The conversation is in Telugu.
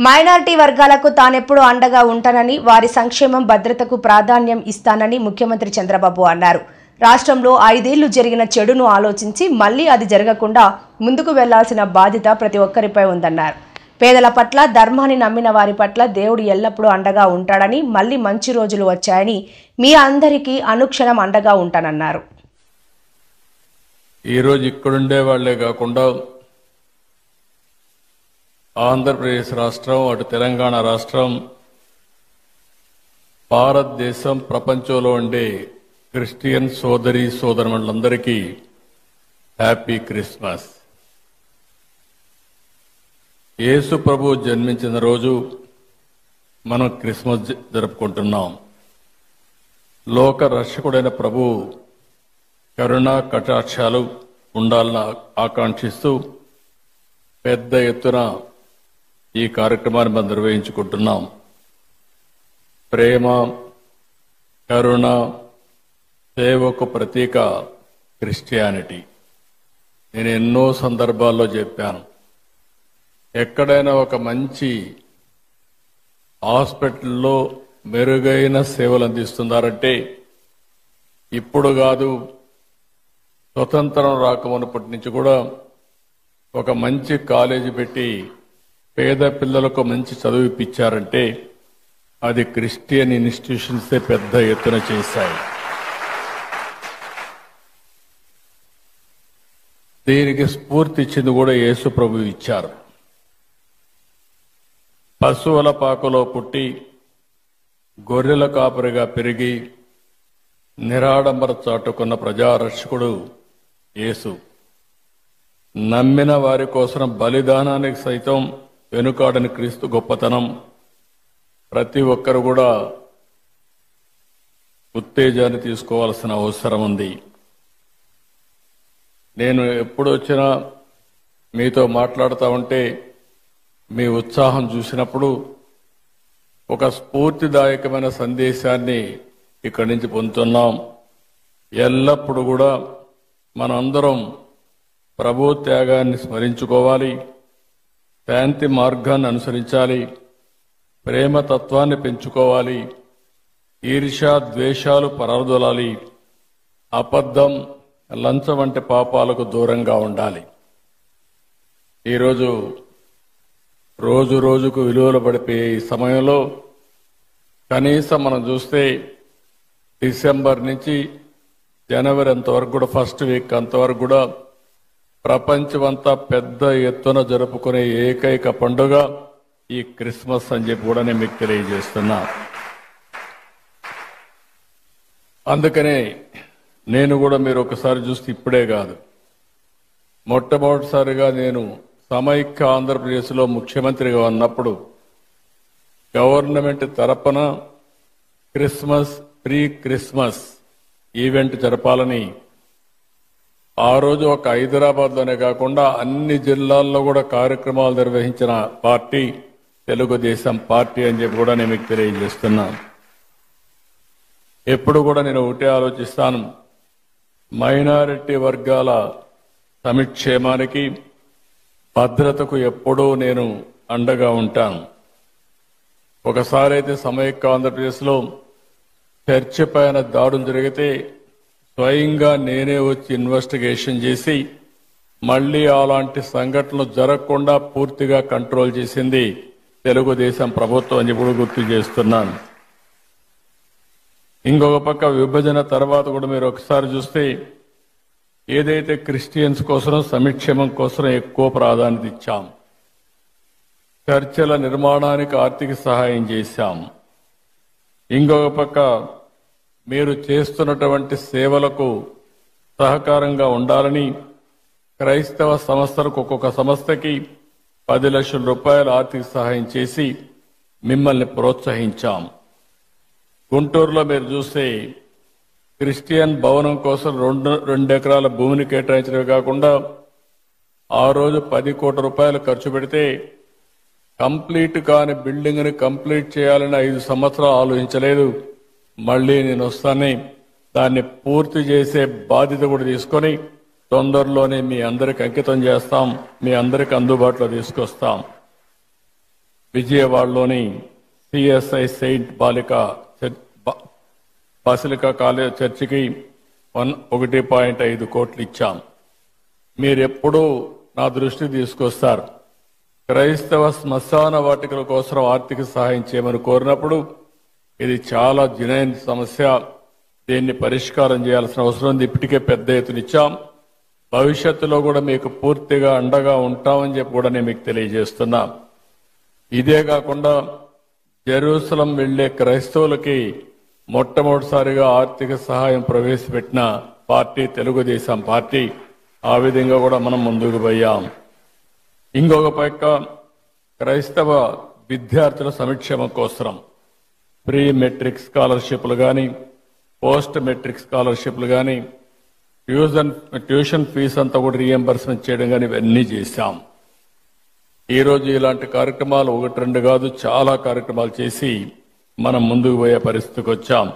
మైనారిటీ వర్గాలకు తానెప్పుడు అండగా ఉంటానని, వారి సంక్షేమం భద్రతకు ప్రాధాన్యం ఇస్తానని ముఖ్యమంత్రి చంద్రబాబు అన్నారు. రాష్ట్రంలో 5 ఏళ్లు జరిగిన చెడును ఆలోచించి మళ్లీ అది జరగకుండా ముందుకు వెళ్లాల్సిన బాధ్యత ప్రతి ఒక్కరిపై ఉందన్నారు. పేదల పట్ల, ధర్మాన్ని నమ్మిన వారి పట్ల దేవుడు ఎల్లప్పుడూ అండగా ఉంటాడని, మళ్లీ మంచి రోజులు వచ్చాయని, మీ అందరికీ అనుక్షణం అండగా ఉంటానన్నారు. ఈ రోజు ఇక్కడుండే వాళ్లే కాకుండా ఆంధ్రప్రదేశ్ రాష్ట్రం, అటు తెలంగాణ రాష్ట్రం, భారతదేశం, ప్రపంచంలో ఉండే క్రిస్టియన్ సోదరి సోదరులందరికీ హ్యాపీ క్రిస్మస్. యేసు ప్రభు జన్మించిన రోజు మనం క్రిస్మస్ జరుపుకుంటున్నాం. లోక రక్షకుడైన ప్రభు కరుణా కటాక్షాలు ఉండాలని ఆకాంక్షిస్తూ పెద్ద ఎత్తున ఈ కార్యక్రమాన్ని మనం నిర్వహించుకుంటున్నాం. ప్రేమ, కరుణ, సేవకు ప్రతీక క్రిస్టియానిటీ. నేను ఎన్నో సందర్భాల్లో చెప్పాను, ఎక్కడైనా ఒక మంచి హాస్పిటల్లో మెరుగైన సేవలు అందిస్తున్నారంటే ఇప్పుడు కాదు, స్వతంత్రం రాకమునప్పటి నుంచి కూడా ఒక మంచి కాలేజీ పెట్టి పేద పిల్లలకు మంచి చదువు ఇప్పించారంటే అది క్రిస్టియన్ ఇన్స్టిట్యూషన్సే పెద్ద ఎత్తున చేశాయి. దీనికి స్ఫూర్తి ఇచ్చింది కూడా యేసు ప్రభు ఇచ్చారు. పశువుల పాకలో పుట్టి గొర్రెల కాపరిగా పెరిగి నిరాడంబర చాటుకున్న ప్రజారక్షకుడు యేసు. నమ్మిన వారి కోసం బలిదానానికి సైతం వెనుకాడని క్రీస్తు గొప్పతనం ప్రతి ఒక్కరు కూడా ఉత్తేజాన్ని తీసుకోవాల్సిన అవసరం ఉంది. నేను ఎప్పుడు వచ్చినా మీతో మాట్లాడుతూ ఉంటే మీ ఉత్సాహం చూసినప్పుడు ఒక స్ఫూర్తిదాయకమైన సందేశాన్ని ఇక్కడి నుంచి పొందుతున్నాం. ఎల్లప్పుడూ కూడా మనందరం ప్రభు త్యాగాన్ని స్మరించుకోవాలి, శాంతి మార్గాన్ని అనుసరించాలి, ప్రేమతత్వాన్ని పెంచుకోవాలి, ఈర్ష్య ద్వేషాలు పరారదొలాలి, అబద్ధం, లంచం వంటి పాపాలకు దూరంగా ఉండాలి. ఈరోజు రోజు రోజుకు విలువలు పడిపోయే ఈ సమయంలో కనీసం మనం చూస్తే డిసెంబర్ నుంచి జనవరి అంతవరకు కూడా, ఫస్ట్ వీక్ అంతవరకు కూడా ప్రపంచమంతా పెద్ద ఎత్తున జరుపుకునే ఏకైక పండుగ ఈ క్రిస్మస్ అని చెప్పి కూడా నేను మీకు తెలియజేస్తున్నా. అందుకనే నేను కూడా మీరు ఒకసారి చూస్తే ఇప్పుడే కాదు, మొట్టమొదటిసారిగా నేను సమైక్య ఆంధ్రప్రదేశ్లో ముఖ్యమంత్రిగా ఉన్నప్పుడు గవర్నమెంట్ తరపున ప్రీ క్రిస్మస్ ఈవెంట్ జరపాలని ఆ రోజు ఒక హైదరాబాద్లోనే కాకుండా అన్ని జిల్లాల్లో కూడా కార్యక్రమాలు నిర్వహించిన పార్టీ తెలుగుదేశం పార్టీ అని చెప్పి కూడా నేను మీకు తెలియజేస్తున్నాను. ఎప్పుడు కూడా నేను ఒకటే ఆలోచిస్తాను, మైనారిటీ వర్గాల సంక్షేమానికి, భద్రతకు ఎప్పుడూ నేను అండగా ఉంటాను. ఒకసారి అయితే సమైక్య ఆంధ్రప్రదేశ్లో చర్చి పైన దాడులు జరిగితే స్వయంగా నేనే వచ్చి ఇన్వెస్టిగేషన్ చేసి మళ్లీ అలాంటి సంఘటనలు జరగకుండా పూర్తిగా కంట్రోల్ చేసింది తెలుగుదేశం ప్రభుత్వం అని కూడా గుర్తు చేస్తున్నాను. ఇంకొక పక్క విభజన తర్వాత కూడా మీరు ఒకసారి చూస్తే ఏదైతే క్రిస్టియన్స్ కోసం సంక్షేమం కోసం ఎక్కువ ప్రాధాన్యత ఇచ్చాం, చర్చల నిర్మాణానికి ఆర్థిక సహాయం చేశాం. ఇంకొక పక్క మీరు చేస్తున్నటువంటి సేవలకు సహకారంగా ఉండాలని క్రైస్తవ సంస్థలకు ఒక్కొక్క సంస్థకి 10 లక్షల రూపాయల ఆర్థిక సహాయం చేసి మిమ్మల్ని ప్రోత్సహించాం. గుంటూరులో మీరు చూస్తే క్రిస్టియన్ భవనం కోసం 2 ఎకరాల భూమిని కేటాయించడమే కాకుండా ఆ రోజు 10 కోట్ల రూపాయలు ఖర్చు పెడితే కంప్లీట్ కాని బిల్డింగ్ ని కంప్లీట్ చేయాలని 5 సంవత్సరాలు ఆలోచించలేదు. మళ్లీ నేను వస్తానే దాన్ని పూర్తి చేసే బాధ్యత కూడా తీసుకొని తొందరలోనే మీ అందరికి అంకితం చేస్తాం, మీ అందరికి అందుబాటులో తీసుకొస్తాం. విజయవాడలోని సిఎస్ఐ సెయింట్ బాసిలికా కాలేజ్ చర్చికి 1.5 కోట్లు ఇచ్చాం. మీరెప్పుడూ నా దృష్టికి తీసుకొస్తారు. క్రైస్తవ శ్మశాన వాటికల కోసం ఆర్థిక సహాయం చేయమని కోరినప్పుడు ఇది చాలా జనైన సమస్య, దీన్ని పరిష్కారం చేయాల్సిన అవసరం ఉంది. ఇప్పటికే పెద్ద ఎత్తున ఇచ్చాం. భవిష్యత్తులో కూడా మీకు పూర్తిగా అండగా ఉంటామని చెప్పి కూడా నేను మీకు తెలియజేస్తున్నా. ఇదే కాకుండా జెరూసలం వెళ్లే క్రైస్తవులకి మొట్టమొదటిసారిగా ఆర్థిక సహాయం ప్రవేశపెట్టిన పార్టీ తెలుగుదేశం పార్టీ. ఆ విధంగా కూడా మనం ముందుకు పోయాం. ఇంకొక పక్క క్రైస్తవ విద్యార్థుల సంక్షేమం కోసం ప్రీ మెట్రిక్ స్కాలర్షిప్లు కానీ, పోస్ట్ మెట్రిక్ స్కాలర్షిప్లు కానీ, ట్యూషన్ ఫీజు అంతా కూడా రీఎంబర్స్మెంట్ చేయడం కానీ ఇవన్నీ చేశాం. ఈరోజు ఇలాంటి కార్యక్రమాలు 1-2 కాదు, చాలా కార్యక్రమాలు చేసి మనం ముందుకు పోయే పరిస్థితికి వచ్చాం.